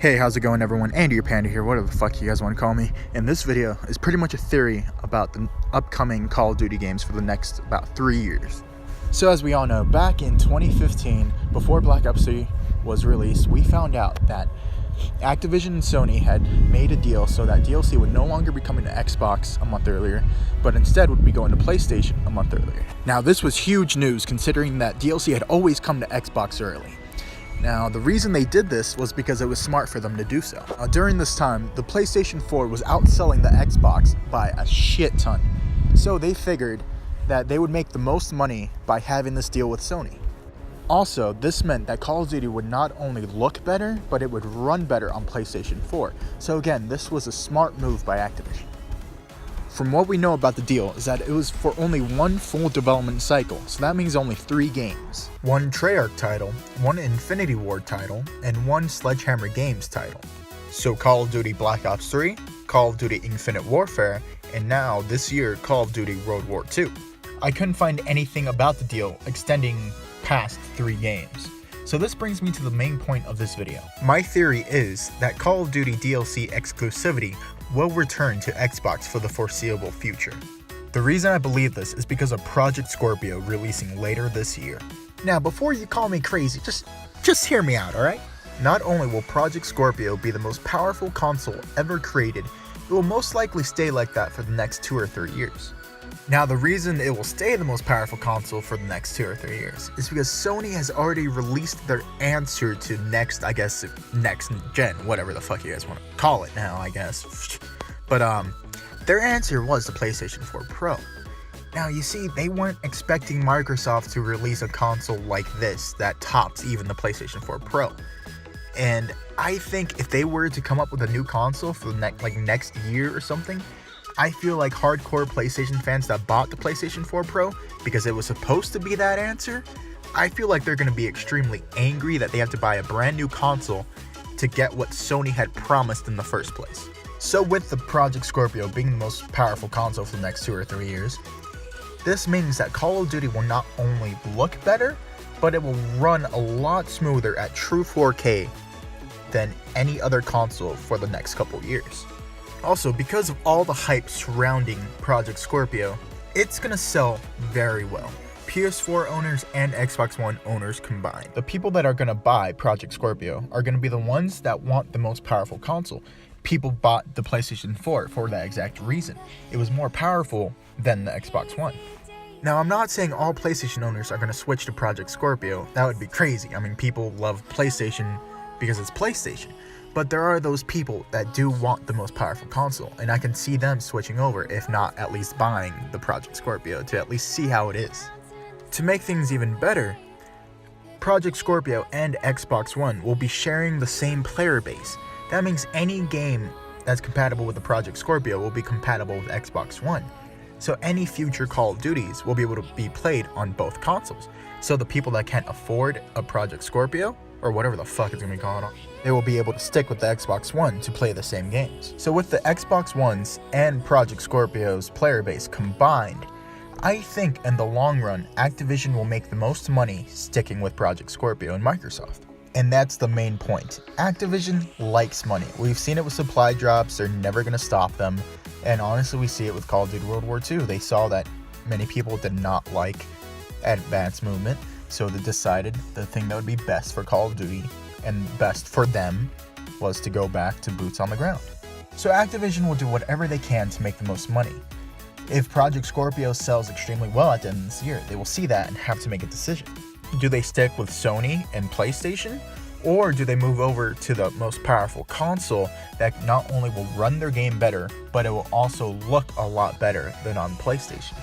Hey, how's it going everyone? Andy your Panda here, whatever the fuck you guys want to call me. And this video is pretty much a theory about the upcoming Call of Duty games for the next about 3 years. So as we all know, back in 2015, before Black Ops 3 was released, we found out that Activision and Sony had made a deal so that DLC would no longer be coming to Xbox a month earlier, but instead would be going to PlayStation a month earlier. Now this was huge news considering that DLC had always come to Xbox early. Now, the reason they did this was because it was smart for them to do so. During this time, the PlayStation 4 was outselling the Xbox by a shit ton. So they figured that they would make the most money by having this deal with Sony. Also, this meant that Call of Duty would not only look better, but it would run better on PlayStation 4. So again, this was a smart move by Activision. From what we know about the deal is that it was for only one full development cycle, so that means only 3 games. One Treyarch title, one Infinity Ward title, and one Sledgehammer Games title. So Call of Duty Black Ops 3, Call of Duty Infinite Warfare, and now this year Call of Duty World War II. I couldn't find anything about the deal extending past 3 games. So this brings me to the main point of this video. My theory is that Call of Duty DLC exclusivity will return to Xbox for the foreseeable future. The reason I believe this is because of Project Scorpio releasing later this year. Now before you call me crazy, just hear me out, alright? Not only will Project Scorpio be the most powerful console ever created, it will most likely stay like that for the next 2 or 3 years. Now the reason it will stay the most powerful console for the next 2 or 3 years is because Sony has already released their answer to next gen, whatever the fuck you guys want to call it now, I guess. But their answer was the PlayStation 4 Pro. Now you see, they weren't expecting Microsoft to release a console like this that tops even the PlayStation 4 Pro. And I think if they were to come up with a new console for the next year or something, I feel like hardcore PlayStation fans that bought the PlayStation 4 Pro because it was supposed to be that answer, I feel like they're going to be extremely angry that they have to buy a brand new console to get what Sony had promised in the first place. So with the Project Scorpio being the most powerful console for the next 2 or 3 years, this means that Call of Duty will not only look better, but it will run a lot smoother at true 4K than any other console for the next couple years. Also, because of all the hype surrounding Project Scorpio, it's gonna sell very well. PS4 owners and Xbox One owners combined. The people that are gonna buy Project Scorpio are gonna be the ones that want the most powerful console. People bought the PlayStation 4 for that exact reason. It was more powerful than the Xbox One. Now, I'm not saying all PlayStation owners are gonna switch to Project Scorpio. That would be crazy. I mean, people love PlayStation because it's PlayStation. But there are those people that do want the most powerful console, and I can see them switching over, if not at least buying the Project Scorpio to at least see how it is. To make things even better, Project Scorpio and Xbox One will be sharing the same player base. That means any game that's compatible with the Project Scorpio will be compatible with Xbox One. So any future Call of Duties will be able to be played on both consoles. So the people that can't afford a Project Scorpio, or whatever the fuck it's gonna be called, they will be able to stick with the Xbox One to play the same games. So with the Xbox One's and Project Scorpio's player base combined, I think in the long run, Activision will make the most money sticking with Project Scorpio and Microsoft. And that's the main point. Activision likes money. We've seen it with supply drops, they're never gonna stop them. And honestly, we see it with Call of Duty World War II. They saw that many people did not like advanced movement, so they decided the thing that would be best for Call of Duty and best for them was to go back to boots on the ground. So Activision will do whatever they can to make the most money. If Project Scorpio sells extremely well at the end of this year, they will see that and have to make a decision. Do they stick with Sony and PlayStation? Or do they move over to the most powerful console that not only will run their game better, but it will also look a lot better than on PlayStation?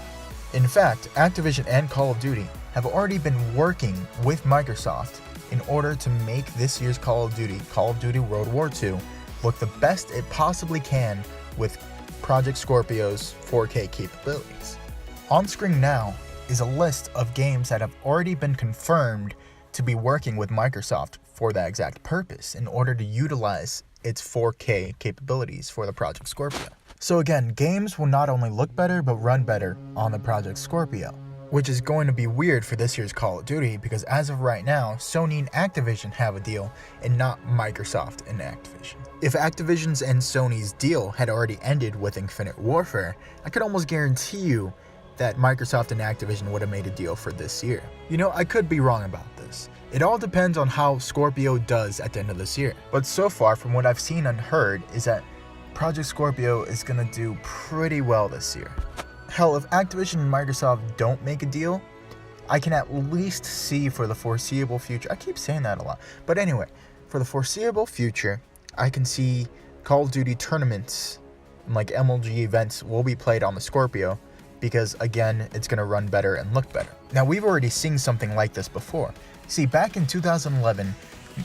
In fact, Activision and Call of Duty have already been working with Microsoft in order to make this year's Call of Duty World War II, look the best it possibly can with Project Scorpio's 4K capabilities. On screen now is a list of games that have already been confirmed to be working with Microsoft for that exact purpose in order to utilize its 4K capabilities for the Project Scorpio. So again, games will not only look better but run better on the Project Scorpio. which is going to be weird for this year's Call of Duty because as of right now, Sony and Activision have a deal and not Microsoft and Activision. If Activision's and Sony's deal had already ended with Infinite Warfare, I could almost guarantee you that Microsoft and Activision would have made a deal for this year. You know, I could be wrong about this. It all depends on how Scorpio does at the end of this year. But so far, from what I've seen and heard, is that Project Scorpio is gonna do pretty well this year. Hell, if Activision and Microsoft don't make a deal, I can at least see for the foreseeable future, I keep saying that a lot, but anyway, for the foreseeable future, I can see Call of Duty tournaments and like MLG events will be played on the Scorpio because again, it's going to run better and look better. Now, we've already seen something like this before. See, back in 2011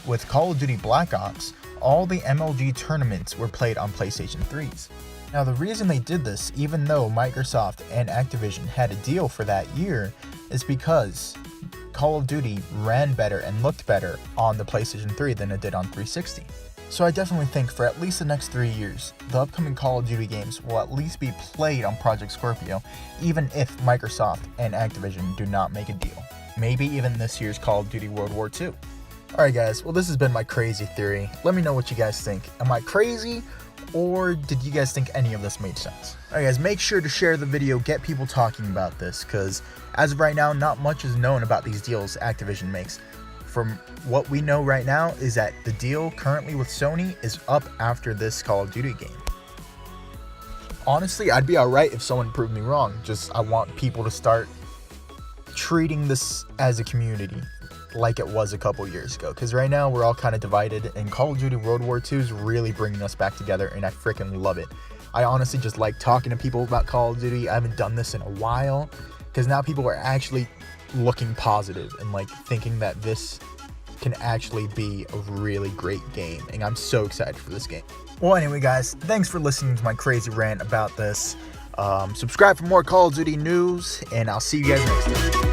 with Call of Duty Black Ops, all the MLG tournaments were played on PlayStation 3s. Now, the reason they did this, even though Microsoft and Activision had a deal for that year, is because Call of Duty ran better and looked better on the PlayStation 3 than it did on 360. So I definitely think for at least the next 3 years, the upcoming Call of Duty games will at least be played on Project Scorpio, even if Microsoft and Activision do not make a deal. Maybe even this year's Call of Duty World War II. Alright guys, well this has been my crazy theory. Let me know what you guys think. Am I crazy? Or did you guys think any of this made sense? Alright guys, make sure to share the video, get people talking about this, because as of right now, not much is known about these deals Activision makes. From what we know right now is that the deal currently with Sony is up after this Call of Duty game. Honestly, I'd be alright if someone proved me wrong. Just, I want people to start treating this as a community like it was a couple years ago, because right now we're all kind of divided, and Call of Duty World War II is really bringing us back together, and I freaking love it. I honestly just like talking to people about Call of Duty. I haven't done this in a while, because now people are actually looking positive and like thinking that this can actually be a really great game, and I'm so excited for this game. Well, anyway guys, thanks for listening to my crazy rant about this. Subscribe for more Call of Duty news, and I'll see you guys next time.